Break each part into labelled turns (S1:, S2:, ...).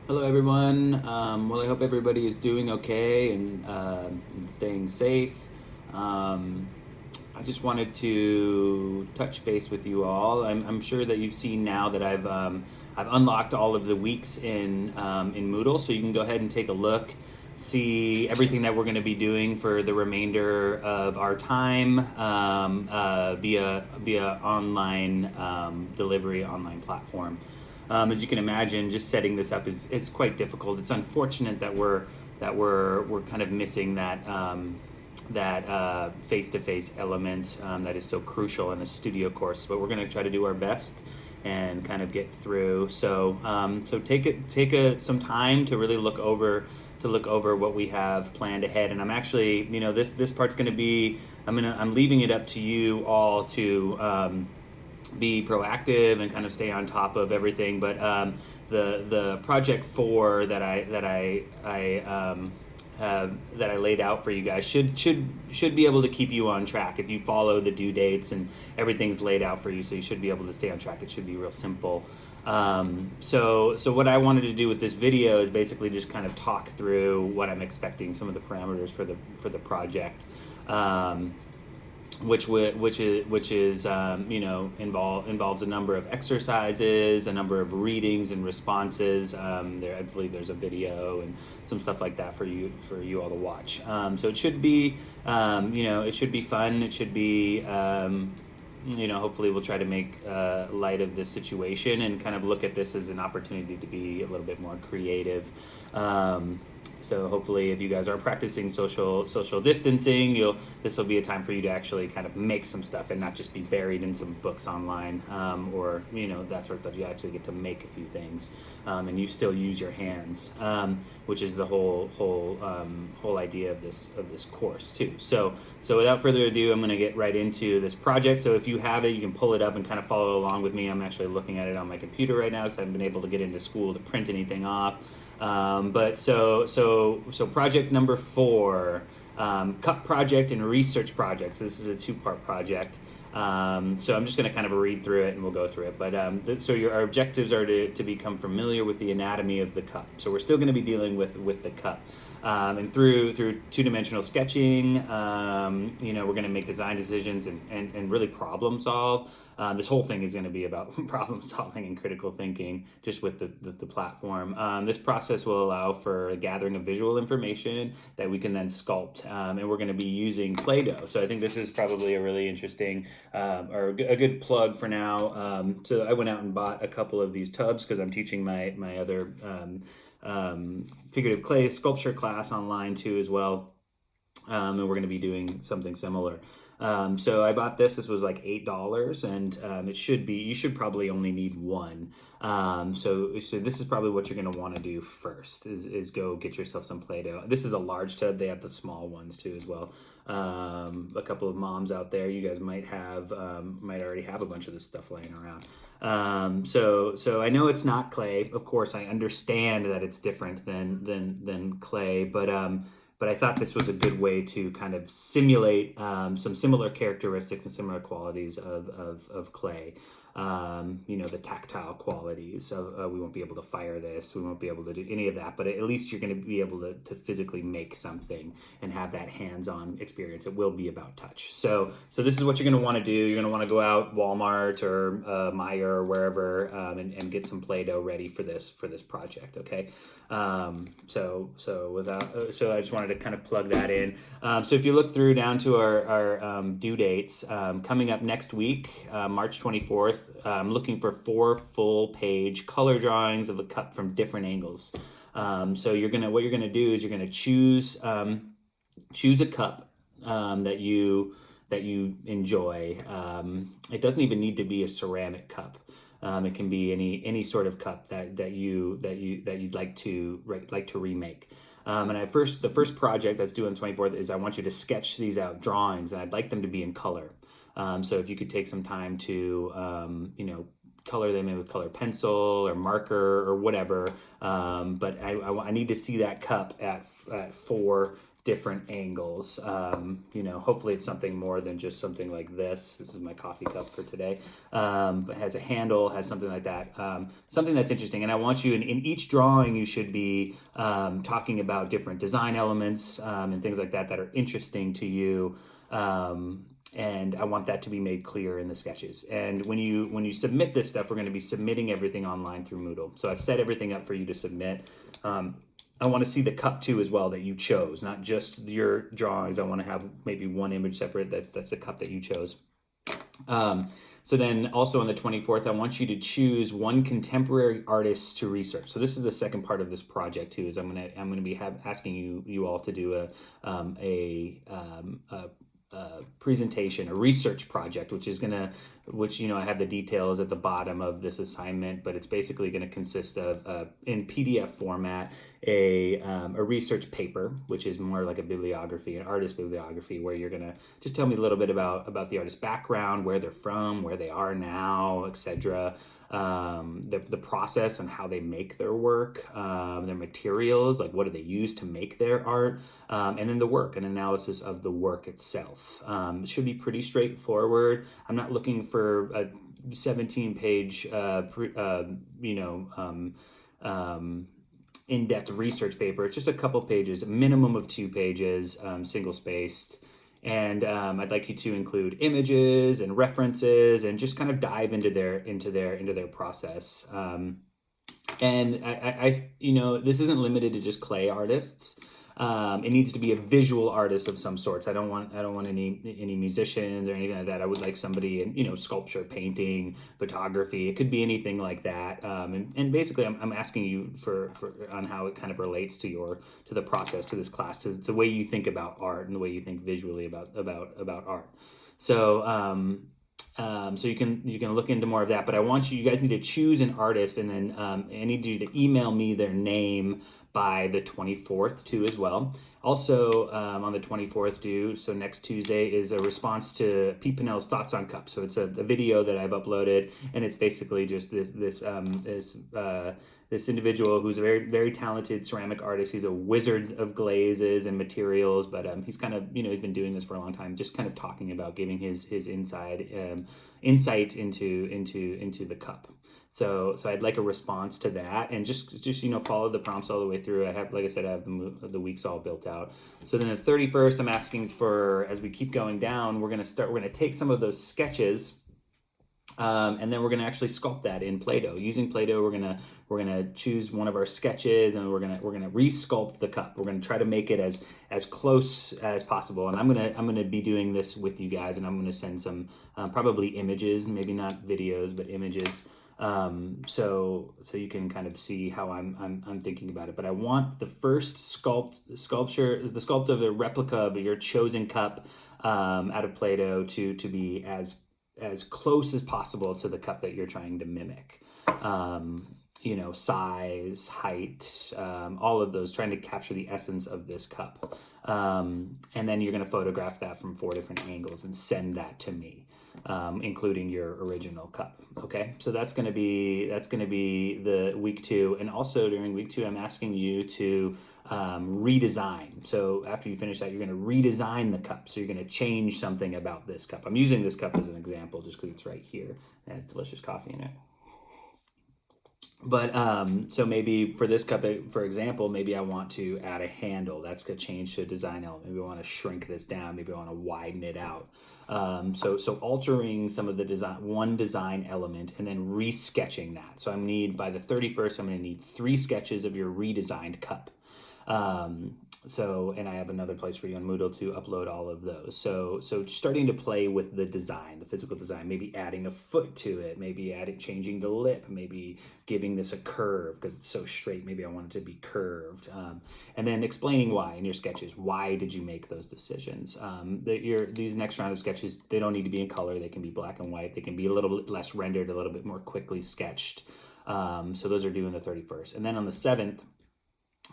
S1: Hello, everyone. Well, I hope everybody is doing okay and staying safe. Um, I just wanted to touch base with you all. I'm sure that you've seen now that I've unlocked all of the weeks in Moodle, so you can go ahead and take a look, see everything that we're going to be doing for the remainder of our time via online delivery, online platform. As you can imagine, just setting this up is quite difficult. It's unfortunate that we're kind of missing that face-to-face element that is so crucial in a studio course. But we're going to try to do our best and kind of get through. So take some time to really look over what we have planned ahead. And I'm actually, this part's going to be, I'm leaving it up to you all to be proactive and kind of stay on top of everything. But the project 4 that I laid out for you guys should be able to keep you on track if you follow the due dates and everything's laid out for you. So you should be able to stay on track. It should be real simple. So what I wanted to do with this video is basically just kind of talk through what I'm expecting, some of the parameters for the project. Which is involves a number of exercises, a number of readings and responses. There, I believe there's a video and some stuff like that for you all to watch. So it should be it should be fun. It should be hopefully we'll try to make light of this situation and kind of look at this as an opportunity to be a little bit more creative. So hopefully, if you guys are practicing social distancing, this will be a time for you to actually kind of make some stuff and not just be buried in some books online, or that sort of stuff. You actually get to make a few things, and you still use your hands, which is the whole idea of this course too. So without further ado, I'm going to get right into this project. So if you have it, you can pull it up and kind of follow along with me. I'm actually looking at it on my computer right now because I haven't been able to get into school to print anything off. But project number 4, cup project and research project. So this is a 2-part project. So I'm just going to kind of read through it and we'll go through it. But our objectives are to become familiar with the anatomy of the cup. So we're still going to be dealing with the cup. And through two-dimensional sketching, we're going to make design decisions and really problem solve. This whole thing is going to be about problem solving and critical thinking, just with the platform. This process will allow for a gathering of visual information that we can then sculpt, and we're going to be using Play-Doh. So I think this is probably a really interesting or a good plug for now. So I went out and bought a couple of these tubs because I'm teaching my other figurative clay sculpture class online too as well, and we're going to be doing something similar. So I bought this. This was like $8, and you should probably only need one. So this is probably what you're going to want to do first is go get yourself some Play-Doh. This is a large tub. They have the small ones too as well. A couple of moms out there, you guys might already have a bunch of this stuff laying around. So I know it's not clay. Of course, I understand that it's different than clay, but I thought this was a good way to kind of simulate some similar characteristics and similar qualities of clay. The tactile qualities. So we won't be able to fire this. We won't be able to do any of that. But at least you're going to be able to physically make something and have that hands-on experience. It will be about touch. So this is what you're going to want to do. You're going to want to go out Walmart or Meijer or wherever and get some Play-Doh ready for this project. Okay. So I just wanted to kind of plug that in. So if you look through down to our due dates, coming up next week, March 24th, I'm looking for 4 full-page color drawings of a cup from different angles. So what you're gonna do is you're gonna choose a cup that you enjoy. It doesn't even need to be a ceramic cup. It can be any sort of cup that you'd like to remake. And the first project that's due on 24th is I want you to sketch these out drawings, and I'd like them to be in color. So if you could take some time to color them in with color pencil or marker or whatever. But I need to see that cup at 4 different angles. Hopefully it's something more than just something like this. This is my coffee cup for today. But has a handle, has something like that. Something that's interesting. And I want you, in each drawing, you should be talking about different design elements and things like that are interesting to you. And I want that to be made clear in the sketches. And when you submit this stuff, we're going to be submitting everything online through Moodle. So I've set everything up for you to submit. I want to see the cup too as well that you chose, not just your drawings. I want to have maybe one image separate. That's the cup that you chose. So then also on the 24th, I want you to choose one contemporary artist to research. So this is the second part of this project too. Is I'm gonna be asking you all to do a presentation, a research project, which I have the details at the bottom of this assignment, but it's basically going to consist of in PDF format a research paper, which is more like a bibliography, an artist bibliography, where you're going to just tell me a little bit about the artist's background, where they're from, where they are now, etc. The process and how they make their work, their materials, like what do they use to make their art, and then the work, an analysis of the work itself. It should be pretty straightforward. I'm not looking for a 17-page, in-depth research paper. It's just a couple pages, a minimum of 2 pages, single-spaced. And I'd like you to include images and references and just kind of dive into their process. And I this isn't limited to just clay artists. It needs to be a visual artist of some sorts. I don't want any musicians or anything like that. I would like somebody in sculpture, painting, photography. It could be anything like that. And basically, I'm asking you for on how it kind of relates to the process, to this class, to the way you think about art and the way you think visually about art. So so you can look into more of that. But I want you guys need to choose an artist, and then I need you to email me their name by the 24th too as well. Also on the 24th so next Tuesday is a response to Pete Pinnell's Thoughts on Cups. So it's a video that I've uploaded, and it's basically just this individual who's a very, very talented ceramic artist. He's a wizard of glazes and materials, but he's kind of, he's been doing this for a long time, just kind of talking about giving his insight into the cup. So I'd like a response to that, and just follow the prompts all the way through. I have, like I said, I have the weeks all built out. So then the 31st, I'm asking for, as we keep going down, we're gonna take some of those sketches, and then we're gonna actually sculpt that in Play-Doh. Using Play-Doh, we're gonna choose one of our sketches, and we're gonna re-sculpt the cup. We're gonna try to make it as close as possible. And I'm gonna be doing this with you guys, and I'm gonna send some probably images, maybe not videos, but images. So you can kind of see how I'm thinking about it. But I want the first sculpt of a replica of your chosen cup out of Play-Doh to be as close as possible to the cup that you're trying to mimic. Size, height, all of those, trying to capture the essence of this cup. And then you're going to photograph that from 4 different angles and send that to me, including your original cup. Okay, so that's going to be the week 2, and also during week 2, I'm asking you to redesign. So after you finish that, you're going to redesign the cup. So you're going to change something about this cup. I'm using this cup as an example just because it's right here. It has delicious coffee in it. But so maybe for this cup, for example, maybe I want to add a handle. That's going to change to a design element. Maybe I want to shrink this down. Maybe I want to widen it out. So altering some of the design element, and then resketching that. So by the 31st, I'm going to need 3 sketches of your redesigned cup. And I have another place for you on Moodle to upload all of those. So starting to play with the design, the physical design, maybe adding a foot to it, maybe changing the lip, maybe giving this a curve because it's so straight. Maybe I want it to be curved. And then explaining why in your sketches. Why did you make those decisions? These next round of sketches, they don't need to be in color. They can be black and white. They can be a little bit less rendered, a little bit more quickly sketched. So those are due on the 31st. And then on the 7th,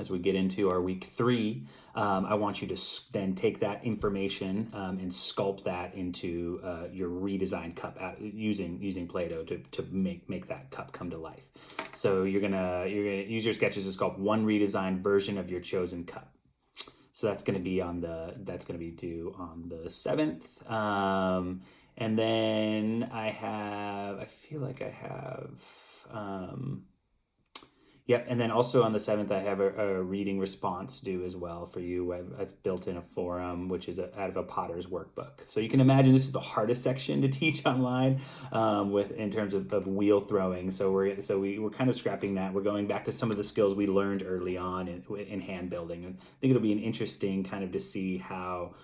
S1: as we get into our week 3, I want you to then take that information and sculpt that into your redesigned cup using Play-Doh to make that cup come to life. So you're gonna use your sketches to sculpt one redesigned version of your chosen cup. So that's going to be due on the 7th. And then I feel like I have, yep, and then also on the 7th, I have a reading response due as well for you. I've built in a forum, which is out of a Potter's workbook. So you can imagine this is the hardest section to teach online, with in terms of wheel throwing. So we're kind of scrapping that. We're going back to some of the skills we learned early on in hand building. And I think it'll be an interesting kind of to see how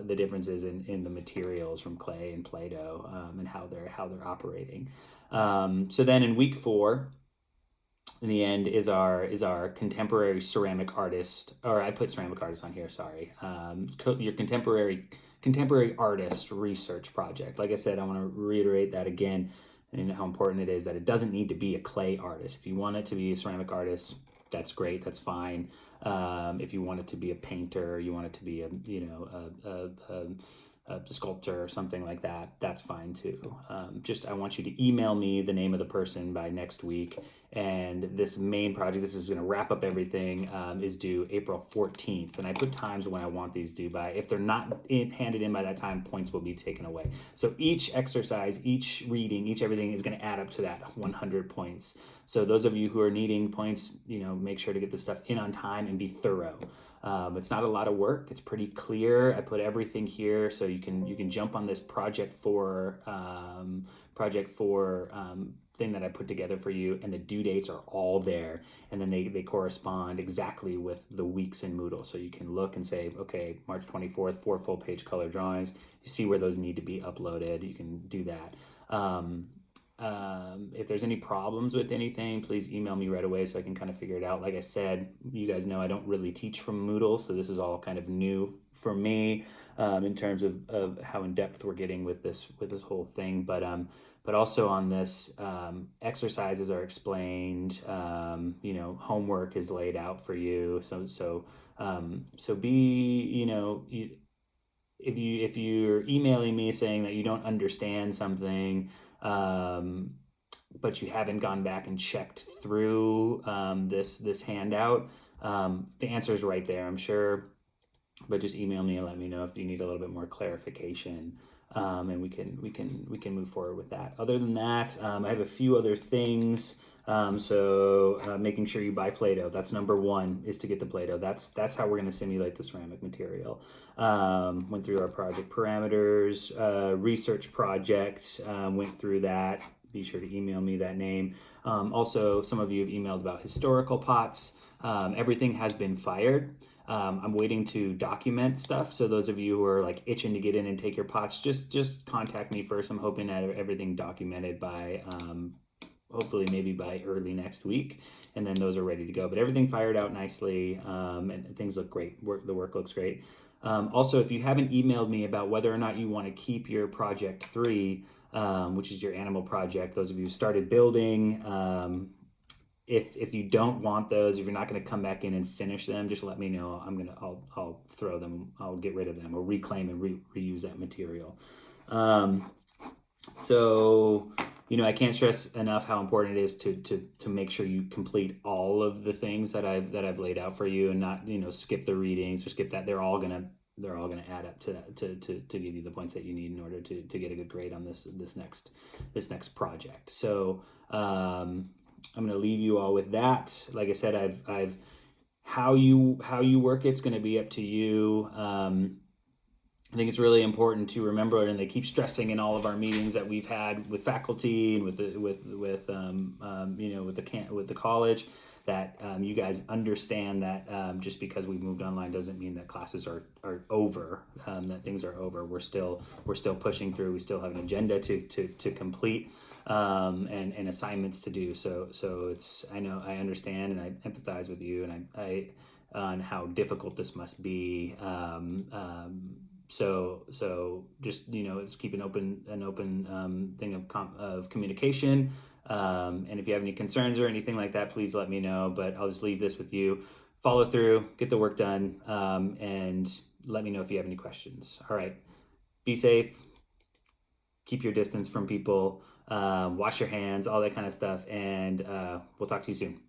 S1: the differences in the materials from clay and Play-Doh, and how they're operating. So then in week 4, in the end, is our contemporary ceramic artist, or I put ceramic artist on here, sorry. Your contemporary artist research project. Like I said, I want to reiterate that again, and how important it is that it doesn't need to be a clay artist. If you want it to be a ceramic artist, that's great, that's fine. If you want it to be a painter, you want it to be a sculptor or something like that, that's fine too. I want you to email me the name of the person by next week. And this main project, this is going to wrap up everything, is due April 14th. And I put times when I want these due by. If they're not handed in by that time, points will be taken away. So each exercise, each reading, each everything is going to add up to that 100 points. So those of you who are needing points, make sure to get the stuff in on time and be thorough. It's not a lot of work. It's pretty clear. I put everything here, so you can jump on this project for thing that I put together for you, and the due dates are all there, and then they correspond exactly with the weeks in Moodle. So you can look and say, okay, March 24th, 4 full page color drawings. You see where those need to be uploaded. You can do that. If there's any problems with anything, please email me right away so I can kind of figure it out. Like I said, you guys know I don't really teach from Moodle, so this is all kind of new for me, in terms of how in depth we're getting with this whole thing. But also on this, exercises are explained. Homework is laid out for you. So be, if you're emailing me saying that you don't understand something, but you haven't gone back and checked through this handout, the answer is right there, I'm sure. But just email me and let me know if you need a little bit more clarification, and we can move forward with that. Other than that, I have a few other things. Making sure you buy Play-Doh. That's number 1, is to get the Play-Doh. That's how we're going to simulate the ceramic material. Went through our project parameters, research project, went through that. Be sure to email me that name. Also, some of you have emailed about historical pots. Everything has been fired. I'm waiting to document stuff. So those of you who are like itching to get in and take your pots, just contact me first. I'm hoping to have everything documented by, hopefully maybe by early next week, and then those are ready to go. But everything fired out nicely, and things look great. The work looks great. Also, if you haven't emailed me about whether or not you want to keep your project 3, which is your animal project, those of you who started building, if you don't want those, if you're not going to come back in and finish them, just let me know. I'll throw them. I'll get rid of them, or reclaim and reuse that material. I can't stress enough how important it is to make sure you complete all of the things that I've laid out for you, and not skip the readings or skip that. They're all gonna add up to that, to give you the points that you need in order to get a good grade on this next project. So I'm going to leave you all with that. Like I said, I've how you work it's going to be up to you. I think it's really important to remember, and they keep stressing in all of our meetings that we've had with faculty and with the college, that you guys understand that just because we moved online doesn't mean that classes are over, that things are over. We're still pushing through. We still have an agenda to complete, and assignments to do. So I understand, and I empathize with you, and I on how difficult this must be. So just let's keep an open thing of communication. And if you have any concerns or anything like that, please let me know. But I'll just leave this with you. Follow through, get the work done, and let me know if you have any questions. All right. Be safe. Keep your distance from people. Wash your hands, all that kind of stuff. And we'll talk to you soon.